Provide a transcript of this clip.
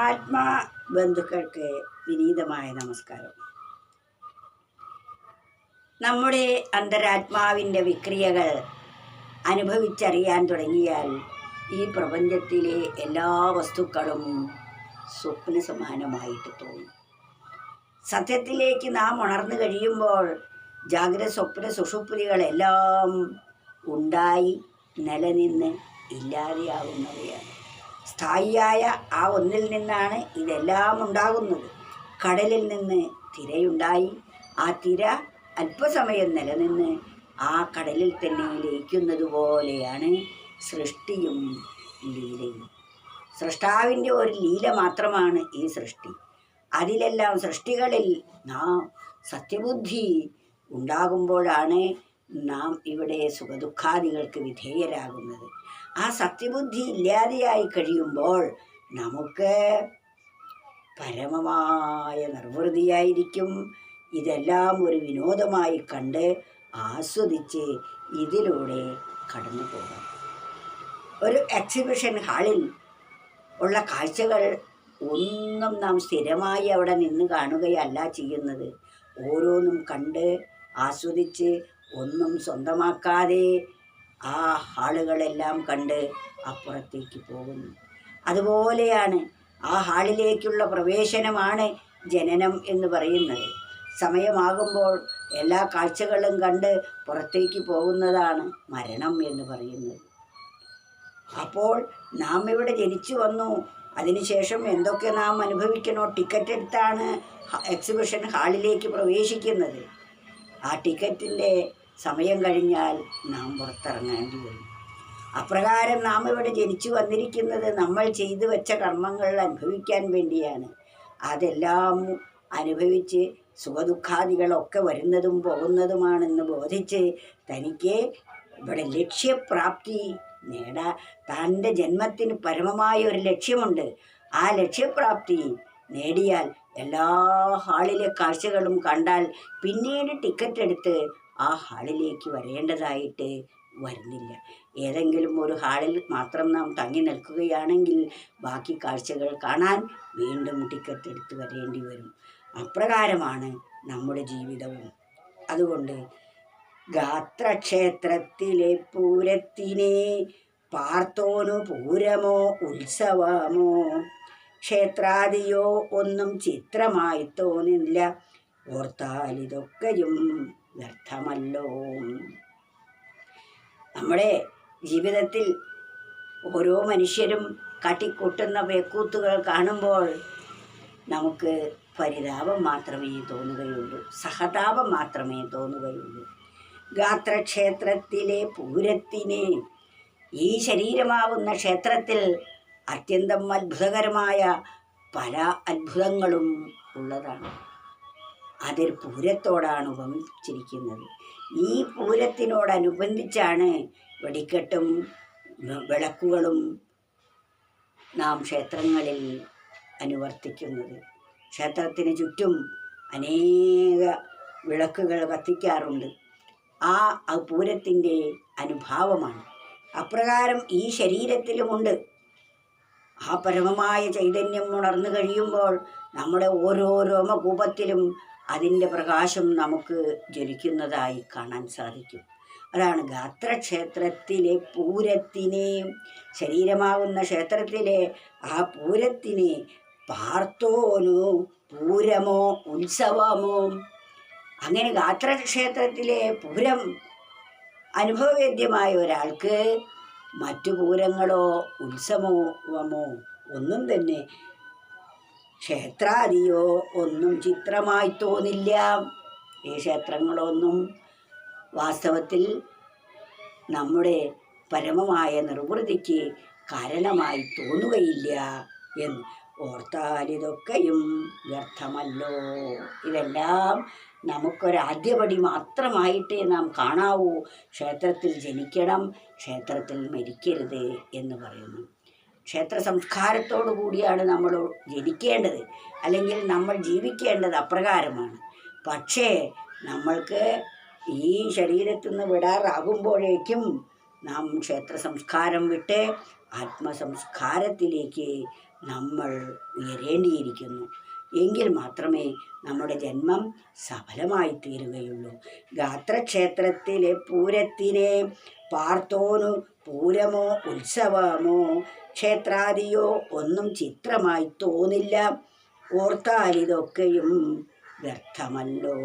ആത്മാ ബന്ധുക്കൾക്ക് വിനീതമായ നമസ്കാരം. നമ്മുടെ അന്തരാത്മാവിൻ്റെ വിക്രിയകൾ അനുഭവിച്ചറിയാൻ തുടങ്ങിയാൽ ഈ പ്രപഞ്ചത്തിലെ എല്ലാ വസ്തുക്കളും സ്വപ്ന സമാനമായിട്ട് തോന്നും. സത്യത്തിലേക്ക് നാം ഉണർന്നു കഴിയുമ്പോൾ ജാഗ്രത സ്വപ്ന സുഷുപ്തികളെല്ലാം ഉണ്ടായി നിലനിന്ന് ഇല്ലാതെയാവുന്നവയാണ്. സ്ഥായിയായ ആ ഒന്നിൽ നിന്നാണ് ഇതെല്ലാം ഉണ്ടാകുന്നത്. കടലിൽ നിന്ന് തിരയുണ്ടായി, ആ തിര അല്പസമയം നിലനിന്ന് ആ കടലിൽ തന്നെ ലയിക്കുന്നത് പോലെയാണ് സൃഷ്ടിയും ലീലയും. സൃഷ്ടാവിൻ്റെ ഒരു ലീല മാത്രമാണ് ഈ സൃഷ്ടി. അതിലെല്ലാം സൃഷ്ടികളിൽ നാം സത്യബുദ്ധി ഉണ്ടാകുമ്പോഴാണ് നാം ഇവിടെ സുഖദുഃഖാദികൾക്ക് വിധേയരാകുന്നത്. ആ സത്യബുദ്ധി ഇല്ലാതെയായി കഴിയുമ്പോൾ നമുക്ക് പരമമായ നിർവൃതിയായിരിക്കും. ഇതെല്ലാം ഒരു വിനോദമായി കണ്ട് ആസ്വദിച്ച് ഇതിലൂടെ കടന്നു പോകാം. ഒരു എക്സിബിഷൻ ഹാളിൽ ഉള്ള കാഴ്ചകൾ ഒന്നും നാം സ്ഥിരമായി അവിടെ നിന്ന് കാണുകയല്ല ചെയ്യുന്നത്. ഓരോന്നും കണ്ട് ആസ്വദിച്ച് ഒന്നും സ്വന്തമാക്കാതെ ആ ഹാളുകളെല്ലാം കണ്ട് അപ്പുറത്തേക്ക് പോകുന്നു. അതുപോലെയാണ് ആ ഹാളിലേക്കുള്ള പ്രവേശനമാണ് ജനനം എന്ന് പറയുന്നത്. സമയമാകുമ്പോൾ എല്ലാ കാഴ്ചകളും കണ്ട് പുറത്തേക്ക് പോകുന്നതാണ് മരണം എന്ന് പറയുന്നത്. അപ്പോൾ നാം ഇവിടെ ജനിച്ചു വന്നു, അതിനുശേഷം എന്തൊക്കെ നാം അനുഭവിക്കണോ ടിക്കറ്റ് എടുത്താണ് എക്സിബിഷൻ ഹാളിലേക്ക് പ്രവേശിക്കുന്നത്. ആ ടിക്കറ്റിൻ്റെ സമയം കഴിഞ്ഞാൽ നാം പുറത്തിറങ്ങേണ്ടി വരും. അപ്രകാരം നാം ഇവിടെ ജനിച്ചു വന്നിരിക്കുന്നത് നമ്മൾ ചെയ്തു വെച്ച കർമ്മങ്ങൾ അനുഭവിക്കാൻ വേണ്ടിയാണ്. അതെല്ലാം അനുഭവിച്ച് സുഖദുഃഖാദികളൊക്കെ വരുന്നതും പോകുന്നതുമാണെന്ന് ബോധിച്ച് തനിക്ക് ഇവിടെ ലക്ഷ്യപ്രാപ്തി തൻ്റെ ജന്മത്തിന് പരമമായ ഒരു ലക്ഷ്യമുണ്ട്. ആ ലക്ഷ്യപ്രാപ്തി നേടിയാൽ എല്ലാ ഹാളിലെ കാഴ്ചകളും കണ്ടാൽ പിന്നീട് ടിക്കറ്റ് എടുത്ത് ആ ഹാളിലേക്ക് വരേണ്ടതായിട്ട് വരുന്നില്ല. ഏതെങ്കിലും ഒരു ഹാളിൽ മാത്രം നാം തങ്ങി നിൽക്കുകയാണെങ്കിൽ ബാക്കി കാഴ്ചകൾ കാണാൻ വീണ്ടും ടിക്കറ്റ് എടുത്ത് വരേണ്ടി വരും. അപ്രകാരമാണ് നമ്മുടെ ജീവിതവും. അതുകൊണ്ട് ഗാത്രക്ഷേത്രത്തിലെ പൂരത്തിനെ പാർത്തോനു പൂരമോ ഉത്സവമോ ക്ഷേത്രാദിയോ ഒന്നും ചിത്രമായി തോന്നില്ല, ഓർത്താലിതൊക്കെയും വ്യർത്ഥമല്ലോ. നമ്മുടെ ജീവിതത്തിൽ ഓരോ മനുഷ്യരും കാട്ടിക്കൂട്ടുന്ന പേക്കൂത്തുകൾ കാണുമ്പോൾ നമുക്ക് പരിതാപം മാത്രമേ തോന്നുകയുള്ളൂ, സഹതാപം മാത്രമേ തോന്നുകയുള്ളൂ. ഗാത്രക്ഷേത്രത്തിലെ പൂരത്തിനെ, ഈ ശരീരമാവുന്ന ക്ഷേത്രത്തിൽ അത്യന്തം അത്ഭുതകരമായ പല അത്ഭുതങ്ങളും ഉള്ളതാണ്. അതിൽ പൂരത്തോടാണ് ഉപമിച്ചിരിക്കുന്നത്. ഈ പൂരത്തിനോടനുബന്ധിച്ചാണ് വെടിക്കെട്ടും വിളക്കുകളും നാം ക്ഷേത്രങ്ങളിൽ അനുവർത്തിക്കുന്നത്. ക്ഷേത്രത്തിന് ചുറ്റും അനേക വിളക്കുകൾ കത്തിക്കാറുണ്ട്. ആ പൂരത്തിൻ്റെ അനുഭാവമാണ്. അപ്രകാരം ഈ ശരീരത്തിലുമുണ്ട്. ആ പരമമായ ചൈതന്യം ഉണർന്നു കഴിയുമ്പോൾ നമ്മുടെ ഓരോ രോമകൂപത്തിലും അതിൻ്റെ പ്രകാശം നമുക്ക് ജ്വലിക്കുന്നതായി കാണാൻ സാധിക്കും. അതാണ് ഗാത്രക്ഷേത്രത്തിലെ പൂരത്തിനെ, ശരീരമാകുന്ന ക്ഷേത്രത്തിലെ ആ പൂരത്തിനെ പാർത്തോനു പൂരമോ ഉത്സവമോ. അങ്ങനെ ഗാത്രക്ഷേത്രത്തിലെ പൂരം അനുഭവവേദ്യമായ ഒരാൾക്ക് മറ്റു പൂരങ്ങളോ ഉത്സവമോ ഒന്നും തന്നെ, ക്ഷേത്രാദിയോ ഒന്നും ചിത്രമായി തോന്നില്ല. ഈ ക്ഷേത്രങ്ങളൊന്നും വാസ്തവത്തിൽ നമ്മുടെ പരമമായ നിർവൃതിക്ക് കാരണമായി തോന്നുകയില്ല എന്ന് ഓർത്താലിതൊക്കെയും വ്യർത്ഥമല്ലോ. ഇതെല്ലാം നമുക്കൊരാദ്യപടി മാത്രമായിട്ടേ നാം കാണാവൂ. ക്ഷേത്രത്തിൽ ജനിക്കണം, ക്ഷേത്രത്തിൽ മരിക്കരുത് എന്ന് പറയുന്നു. ക്ഷേത്ര സംസ്കാരത്തോടു കൂടിയാണ് നമ്മൾ ജനിക്കേണ്ടത്, അല്ലെങ്കിൽ നമ്മൾ ജീവിക്കേണ്ടത് അപ്രകാരമാണ്. പക്ഷേ നമ്മൾക്ക് ഈ ശരീരത്തിൽ നിന്ന് വിടാറാകുമ്പോഴേക്കും നാം ക്ഷേത്ര സംസ്കാരം വിട്ട് ആത്മസംസ്കാരത്തിലേക്ക് നമ്മൾ ഉയരേണ്ടിയിരിക്കുന്നു. എങ്കിൽ മാത്രമേ നമ്മുടെ ജന്മം സഫലമായി തീരുകയുള്ളൂ. ഗാത്രക്ഷേത്രത്തിലെ പൂരത്തിനെ പാർത്തോനു പൂരമോ ഉത്സവമോ ക്ഷേത്രാദിയോ ഒന്നും ചിത്രമായി തോന്നില്ല. ഓർത്താലിതൊക്കെയും വ്യർത്ഥമല്ലോ.